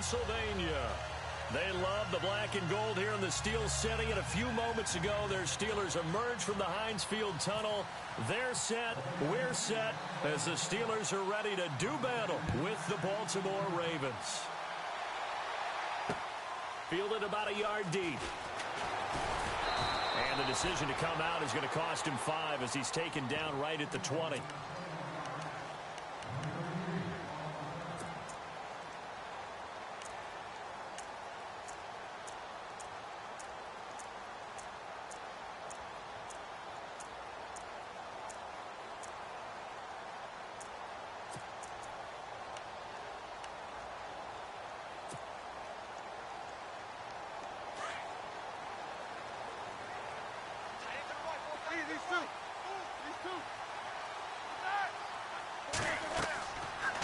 Pennsylvania. They love the black and gold here in the Steel City. And a few moments ago, their Steelers emerged from the Heinz Field tunnel. They're set, we're set, as the Steelers are ready to do battle with the Baltimore Ravens. Fielded about a yard deep. And the decision to come out is going to cost him 5 as he's taken down right at the 20.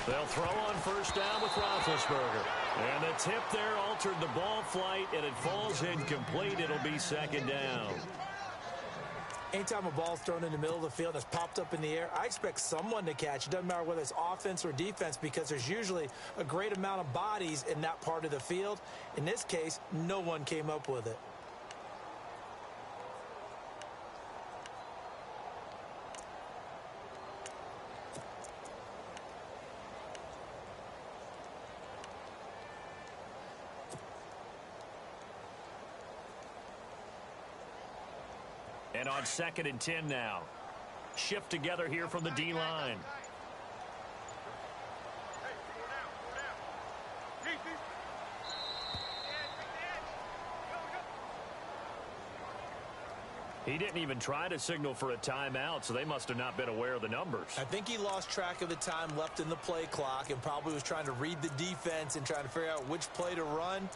They'll throw on first down with Roethlisberger. And the tip there altered the ball flight, and it falls incomplete. It'll be second down. Anytime a ball's thrown in the middle of the field that's popped up in the air, I expect someone to catch. It doesn't matter whether it's offense or defense because there's usually a great amount of bodies in that part of the field. In this case, no one came up with it. And on 2nd and 10 now. Shift together here from the D-line. He didn't even try to signal for a timeout, so they must have not been aware of the numbers. I think he lost track of the time left in the play clock and probably was trying to read the defense and trying to figure out which play to run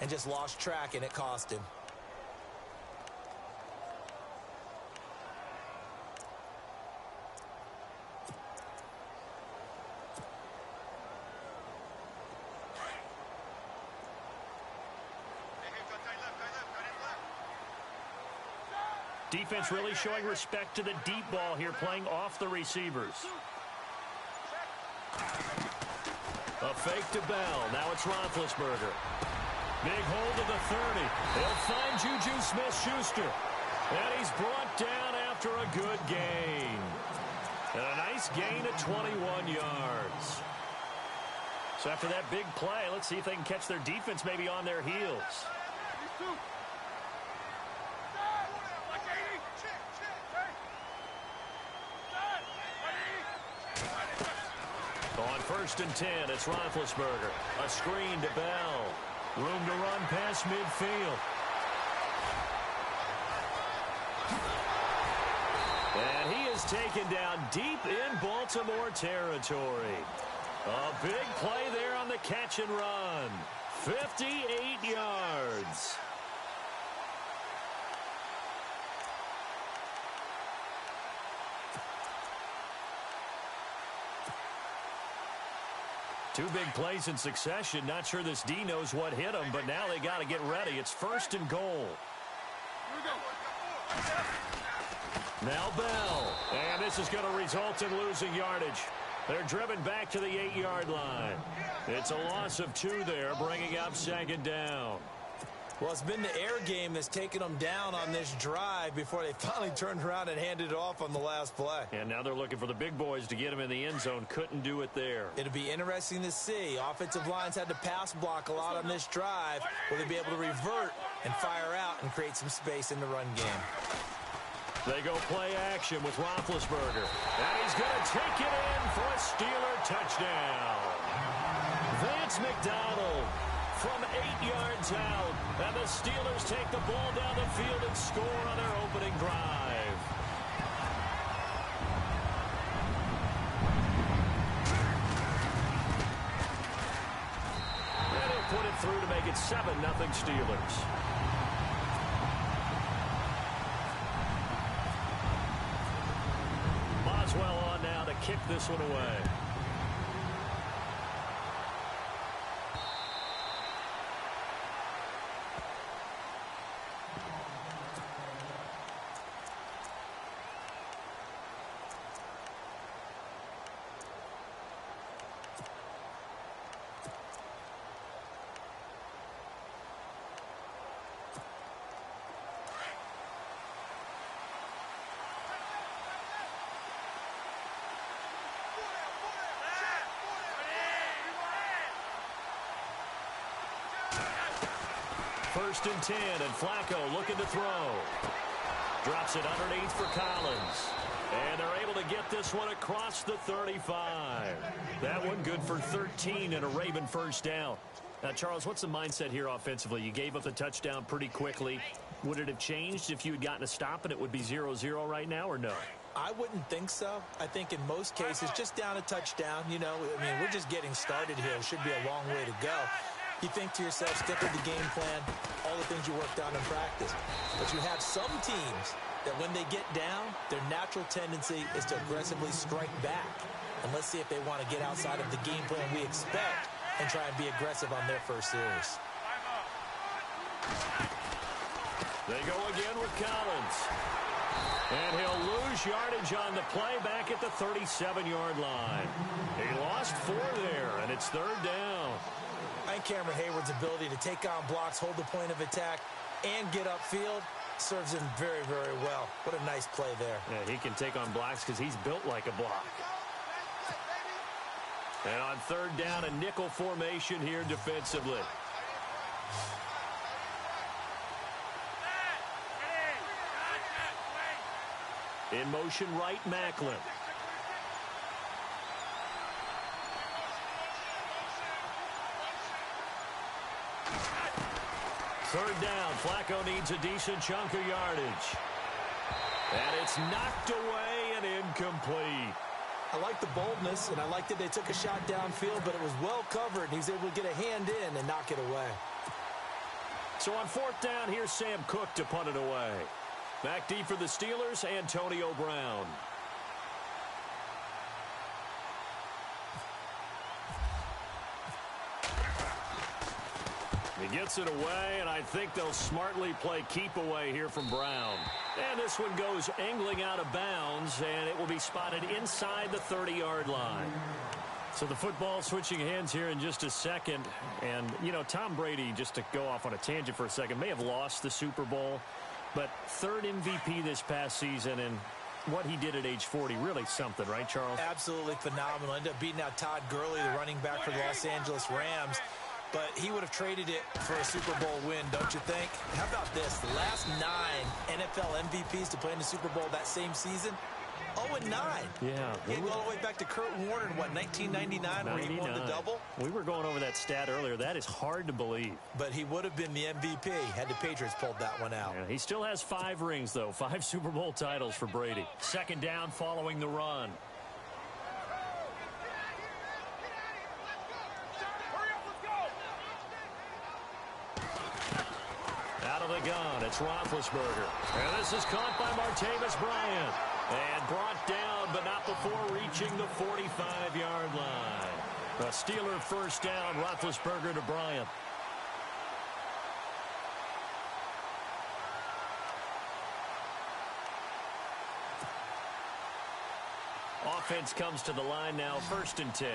and just lost track, and it cost him. Defense really showing respect to the deep ball here, playing off the receivers. A fake to Bell. Now it's Roethlisberger. Big hold of the 30. He'll find Juju Smith-Schuster. And he's brought down after a good gain. And a nice gain of 21 yards. So after that big play, let's see if they can catch their defense maybe on their heels. On 1st and 10, it's Roethlisberger. A screen to Bell. Room to run past midfield. And he is taken down deep in Baltimore territory. A big play there on the catch and run. 58 yards. Two big plays in succession. Not sure this D knows what hit him, but now they got to get ready. It's 1st and goal. Now Bell. And this is going to result in losing yardage. They're driven back to the 8-yard line. It's a loss of 2 there, bringing up 2nd down. Well, it's been the air game that's taken them down on this drive before they finally turned around and handed it off on the last play. And now they're looking for the big boys to get him in the end zone. Couldn't do it there. It'll be interesting to see. Offensive lines had to pass block a lot on this drive. Will they be able to revert and fire out and create some space in the run game? They go play action with Roethlisberger. And he's going to take it in for a Steeler touchdown. Vance McDonald from 8 yards out. And the Steelers take the ball down the field and score on their opening drive. And he'll put it through to make it 7-0 Steelers. Boswell on now to kick this one away. first and 10, and Flacco looking to throw. Drops it underneath for Collins. And they're able to get this one across the 35. That one good for 13 and a Raven first down. Now, Charles, what's the mindset here offensively? You gave up the touchdown pretty quickly. Would it have changed if you had gotten a stop and it would be 0-0 right now, or no? I wouldn't think so. I think in most cases, just down a touchdown, you know, I mean, we're just getting started here. It should be a long way to go. You think to yourself, stick with the game plan, all the things you worked on in practice. But you have some teams that when they get down, their natural tendency is to aggressively strike back. And let's see if they want to get outside of the game plan we expect and try and be aggressive on their first series. They go again with Collins. And he'll lose yardage on the play back at the 37-yard line. He lost 4 there, and it's third down. I think Cameron Hayward's ability to take on blocks, hold the point of attack, and get upfield serves him very, very well. What a nice play there. Yeah, he can take on blocks because he's built like a block. And on third down, a nickel formation here defensively. In motion right, Macklin. Third down, Flacco needs a decent chunk of yardage. And it's knocked away and incomplete. I like the boldness, and I like that they took a shot downfield, but it was well covered. He was able to get a hand in and knock it away. So on fourth down, here's Sam Cook to punt it away. Back deep for the Steelers, Antonio Brown. He gets it away, and I think they'll smartly play keep away here from Brown. And this one goes angling out of bounds, and it will be spotted inside the 30-yard line. So the football switching hands here in just a second. And, you know, Tom Brady, just to go off on a tangent for a second, may have lost the Super Bowl, but third MVP this past season, and what he did at age 40, really something, right, Charles? Absolutely phenomenal. Ended up beating out Todd Gurley, the running back for the Los Angeles Rams. But he would have traded it for a Super Bowl win, don't you think? How about this? The last 9 NFL MVPs to play in the Super Bowl that same season, 0-9. Yeah. He go all the way back to Kurt Warner in, what, 1999, where he won the double? We were going over that stat earlier. That is hard to believe. But he would have been the MVP had the Patriots pulled that one out. Yeah, he still has 5 rings, though. 5 Super Bowl titles for Brady. Second down following the run. Out of the gun, it's Roethlisberger. And this is caught by Martavis Bryant. And brought down, but not before reaching the 45-yard line. A Steeler first down, Roethlisberger to Bryant. Offense comes to the line now, first and 10.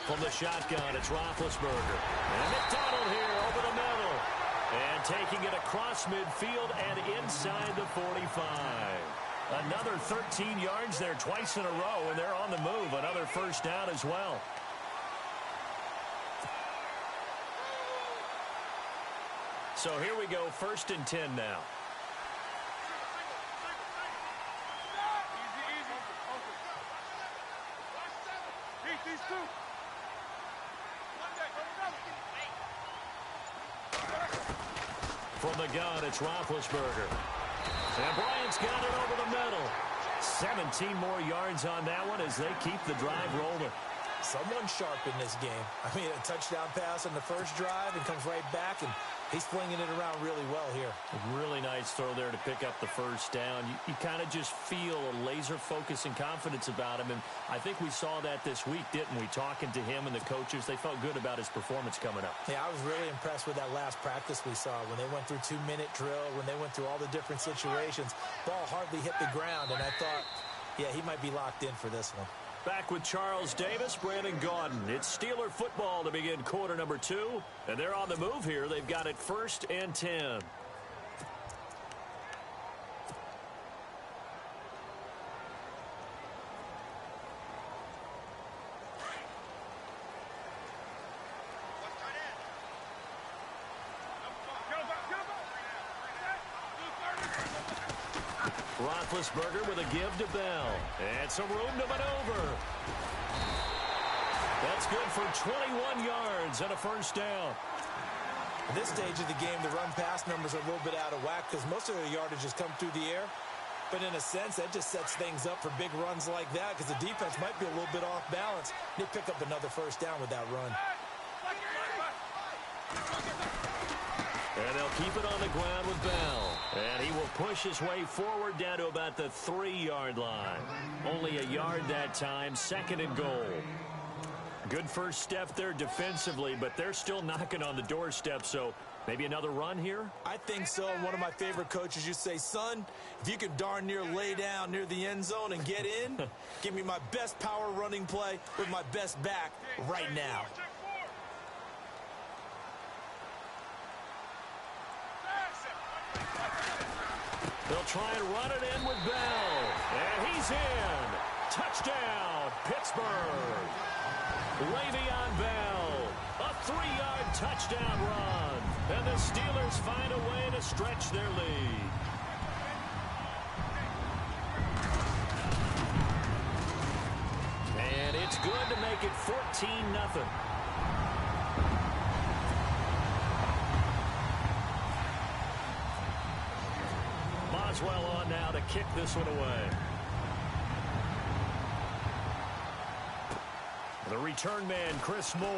From the shotgun, it's Roethlisberger. And McDonald here over the middle. And taking it across midfield and inside the 45. Another 13 yards there twice in a row, and they're on the move. Another first down as well. So here we go, first and 10 now. From the gun, it's Roethlisberger. And Bryant's got it over the middle. 17 more yards on that one as they keep the drive rolling. Someone sharp in this game. I mean, a touchdown pass on the first drive and comes right back, and he's flinging it around really well here. A really nice throw there to pick up the first down. You kind of just feel a laser focus and confidence about him, and I think we saw that this week, didn't we? Talking to him and the coaches, they felt good about his performance coming up. Yeah, I was really impressed with that last practice we saw when they went through 2-minute drill, when they went through all the different situations. Ball hardly hit the ground, and I thought, yeah, he might be locked in for this one. Back with Charles Davis, Brandon Gaudin. It's Steeler football to begin quarter number 2. And they're on the move here. They've got it first and 10. Roethlisberger with a give to Bell. And some room to maneuver. That's good for 21 yards and a first down. At this stage of the game, the run-pass numbers are a little bit out of whack because most of their yardage has come through the air. But in a sense, that just sets things up for big runs like that because the defense might be a little bit off balance. They pick up another first down with that run. And they'll keep it on the ground with Bell. And he will push his way forward down to about the 3-yard line. Only a yard that time, 2nd and goal. Good first step there defensively, but they're still knocking on the doorstep, so maybe another run here? I think so. And one of my favorite coaches used to say, son, if you can darn near lay down near the end zone and get in, give me my best power running play with my best back right now. They'll try and run it in with Bell. And he's in. Touchdown, Pittsburgh. Le'Veon Bell. A 3-yard touchdown run. And the Steelers find a way to stretch their lead. And it's good to make it 14-0. Boswell on now to kick this one away. The return man, Chris Moore.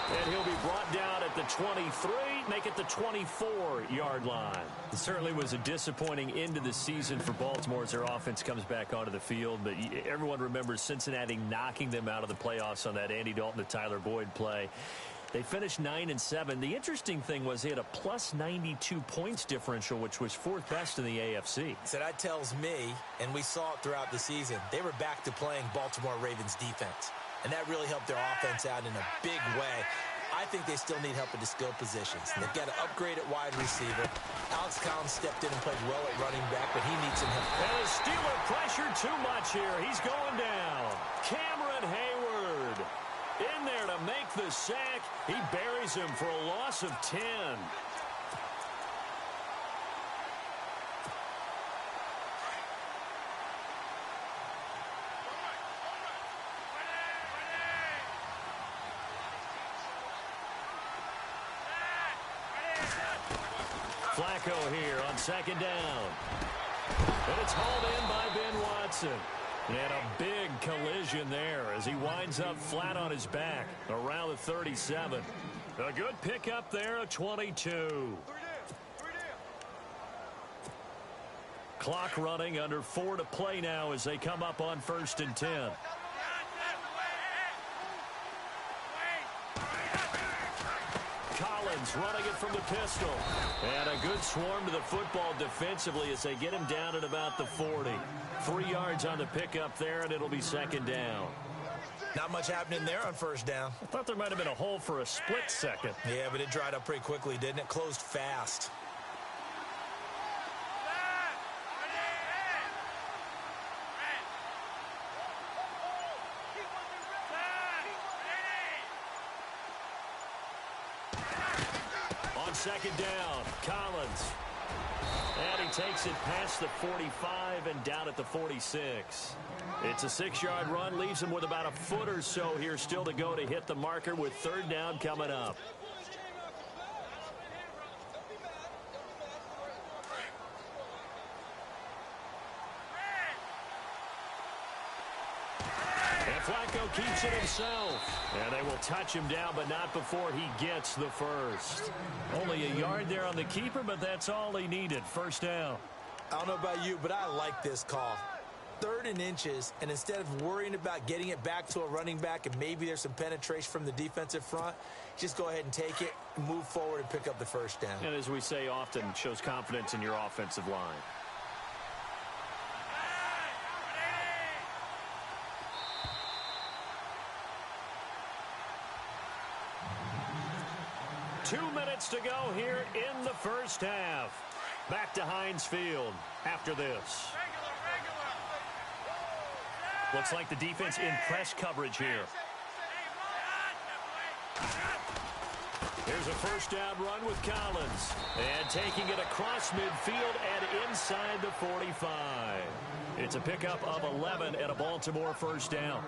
And he'll be brought down at the 23, make it the 24-yard line. It certainly was a disappointing end to the season for Baltimore as their offense comes back onto the field. But everyone remembers Cincinnati knocking them out of the playoffs on that Andy Dalton to Tyler Boyd play. They finished 9-7. The interesting thing was they had a plus 92 points differential, which was 4th best in the AFC. So that tells me, and we saw it throughout the season, they were back to playing Baltimore Ravens defense. And that really helped their offense out in a big way. I think they still need help at the skill positions. They've got to upgrade at wide receiver. Alex Collins stepped in and played well at running back, but he needs some help. And the Steeler pressure too much here. He's going down. Cameron Hayward in there to make the sack. He buries him for a loss of 10. Flacco here on 2nd down. And it's hauled in by Ben Watson. And a big collision there as he winds up flat on his back around the 37. A good pickup there, a 22. Clock running, under 4 to play now as they come up on 1st and 10. Collins running it from the pistol. And a good swarm to the football defensively as they get him down at about the 40. 3 yards on the pickup there, and it'll be 2nd down. Not much happening there on 1st down. I thought there might have been a hole for a split second. Yeah, but it dried up pretty quickly, didn't it? Closed fast. On 2nd down, Collins. And he takes it past the 45 and down at the 46. It's a 6-yard run, leaves him with about a foot or so here still to go to hit the marker with 3rd down coming up. And Flacco keeps it himself. And they will touch him down, but not before he gets the first. Only a yard there on the keeper, but that's all he needed. 1st down. I don't know about you, but I like this call. 3rd and inches, and instead of worrying about getting it back to a running back and maybe there's some penetration from the defensive front, just go ahead and take it, move forward, and pick up the 1st down. And as we say often, shows confidence in your offensive line. Two minutes to go here in the 1st half. Back to Heinz Field after this. Looks like the defense in press coverage here. Here's a first down run with Collins. And taking it across midfield and inside the 45. It's a pickup of 11 and a Baltimore first down.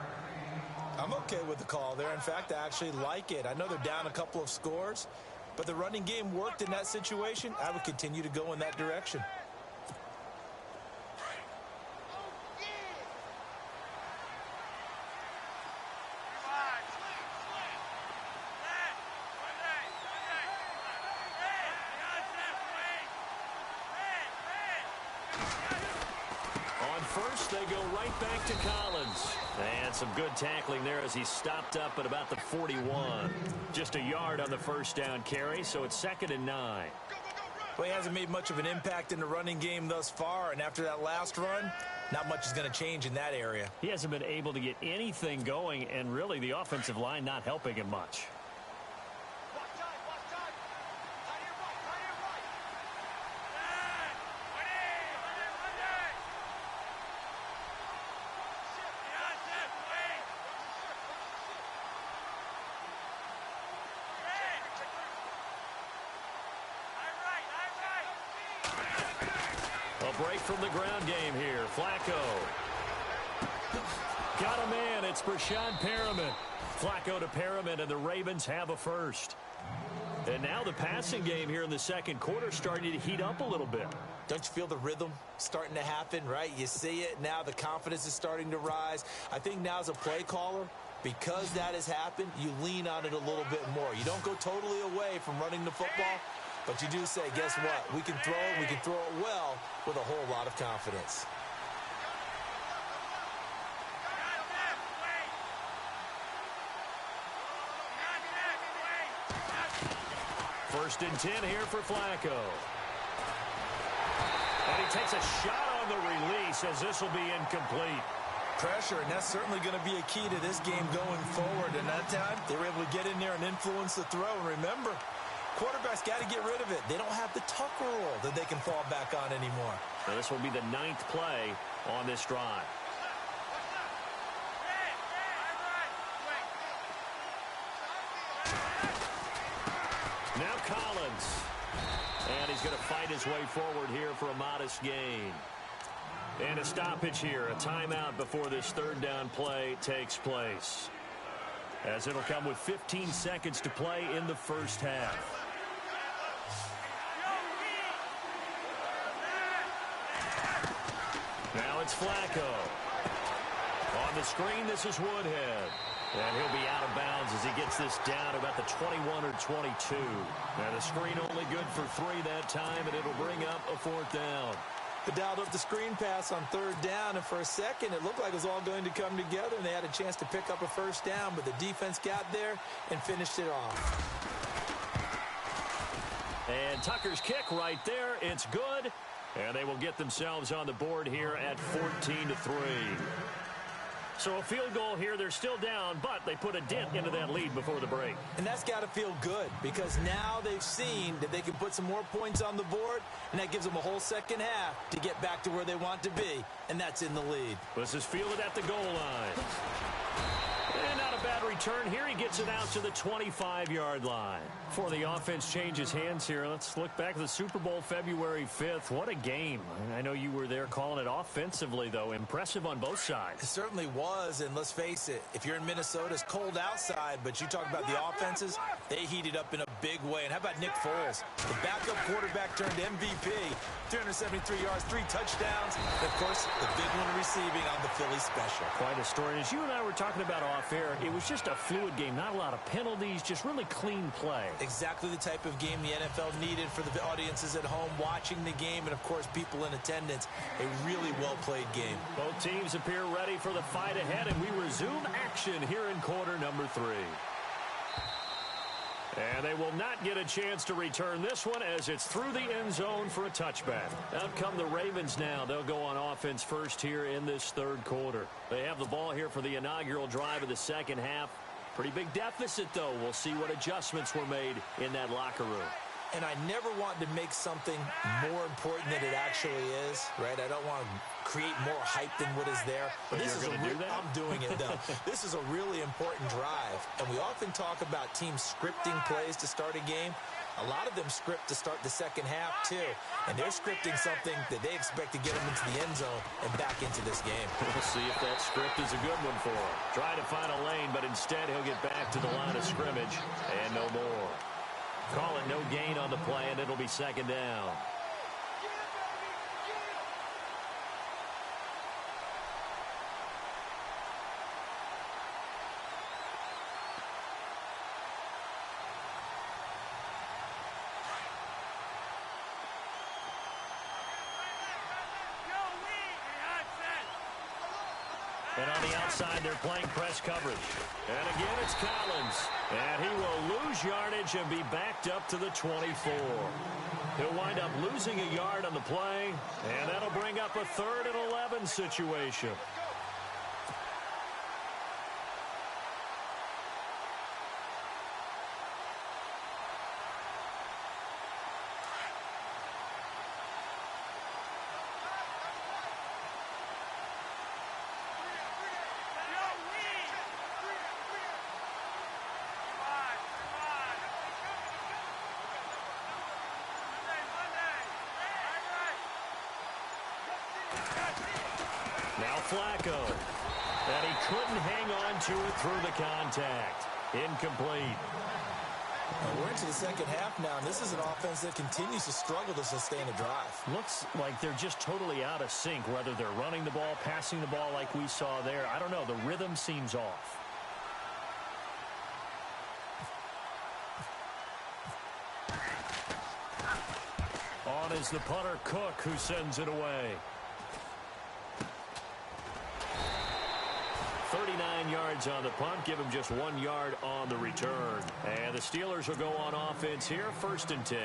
I'm okay with the call there. In fact, I actually like it. I know they're down a couple of scores, but the running game worked in that situation. I would continue to go in that direction. First, they go right back to Collins. And some good tackling there as he stopped up at about the 41. Just a yard on the first down carry, so it's 2nd and 9. Well, he hasn't made much of an impact in the running game thus far, and after that last run, not much is going to change in that area. He hasn't been able to get anything going, and really the offensive line not helping him much. Break from the ground game here. Flacco. Got a man. It's Brashad Perriman. Flacco to Perriman, and the Ravens have a first. And now the passing game here in the second quarter starting to heat up a little bit. Don't you feel the rhythm starting to happen, right? You see it now. The confidence is starting to rise. I think now as a play caller, because that has happened, you lean on it a little bit more. You don't go totally away from running the football. But you do say, guess what? We can throw it. We can throw it well with a whole lot of confidence. First and 10 here for Flacco. And he takes a shot on the release as this will be incomplete. Pressure, and that's certainly going to be a key to this game going forward. And that time, they were able to get in there and influence the throw. And remember, quarterback's got to get rid of it. They don't have the Tucker rule that they can fall back on anymore. Now this will be the 9th play on this drive. Now Collins. And he's going to fight his way forward here for a modest gain. And a stoppage here, a timeout before this third down play takes place. As it'll come with 15 seconds to play in the first half. Now it's Flacco. On the screen, this is Woodhead. And he'll be out of bounds as he gets this down about the 21 or 22. Now the screen only good for 3 that time, and it'll bring up a 4th down. They dialed up the screen pass on 3rd down, and for a second, it looked like it was all going to come together, and they had a chance to pick up a first down, but the defense got there and finished it off. And Tucker's kick right there. It's good. And they will get themselves on the board here at 14-3. So a field goal here. They're still down, but they put a dent into that lead before the break. And that's got to feel good because now they've seen that they can put some more points on the board, and that gives them a whole second half to get back to where they want to be, and that's in the lead. This is fielded at the goal line. And not a bad return here. He gets it out to the 25-yard line. Before the offense changes hands here, let's look back at the Super Bowl February 5th. What a game. I know you were there calling it offensively, though. Impressive on both sides. It certainly was, and let's face it, if you're in Minnesota, it's cold outside, but you talk about the offenses, they heated up in a big way. And how about Nick Foles? The backup quarterback turned MVP, 373 yards, 3 touchdowns, and, of course, the big one receiving on the Philly special. Quite a story. As you and I were talking about off air, it was just a fluid game, not a lot of penalties, just really clean play. Exactly the type of game the NFL needed for the audiences at home watching the game and, of course, people in attendance. A really well-played game. Both teams appear ready for the fight ahead, and we resume action here in quarter number 3. And they will not get a chance to return this one as it's through the end zone for a touchback. Out come the Ravens now. They'll go on offense first here in this third quarter. They have the ball here for the inaugural drive of the second half. Pretty big deficit, though. We'll see what adjustments were made in that locker room. And I never want to make something more important than it actually is, right? I don't want to create more hype than what is there. But this is I'm doing it, though. This is a really important drive. And we often talk about teams scripting plays to start a game. A lot of them script to start the second half, too. And they're scripting something that they expect to get them into the end zone and back into this game. We'll see if that script is a good one for him. Try to find a lane, but instead he'll get back to the line of scrimmage and no more. Call it no gain on the play, and it'll be second down. And on the outside, they're playing press coverage. And again, it's Collins. And he will lose yardage and be backed up to the 24. He'll wind up losing a yard on the play, and that'll bring up a 3rd and 11 situation. Now Flacco. And he couldn't hang on to it through the contact. Incomplete. We're into the second half now, and this is an offense that continues to struggle to sustain a drive. Looks like they're just totally out of sync, whether they're running the ball, passing the ball like we saw there. I don't know. The rhythm seems off. On is the punter, Cook, who sends it away. 39 yards on the punt, give him just 1 yard on the return. And the Steelers will go on offense here, 1st and 10.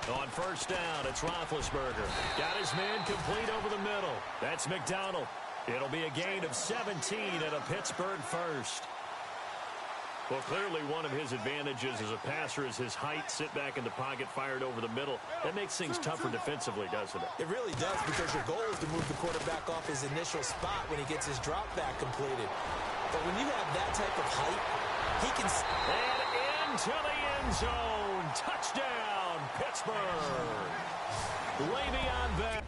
On 1st down, it's Roethlisberger. Got his man complete over the middle. That's McDonald. It'll be a gain of 17 and a Pittsburgh 1st. Well, clearly one of his advantages as a passer is his height. Sit back in the pocket, fired over the middle. That makes things tougher defensively, doesn't it? It really does, because your goal is to move the quarterback off his initial spot when he gets his drop back completed. But when you have that type of height, he can... And into the end zone. Touchdown, Pittsburgh. Way beyond that.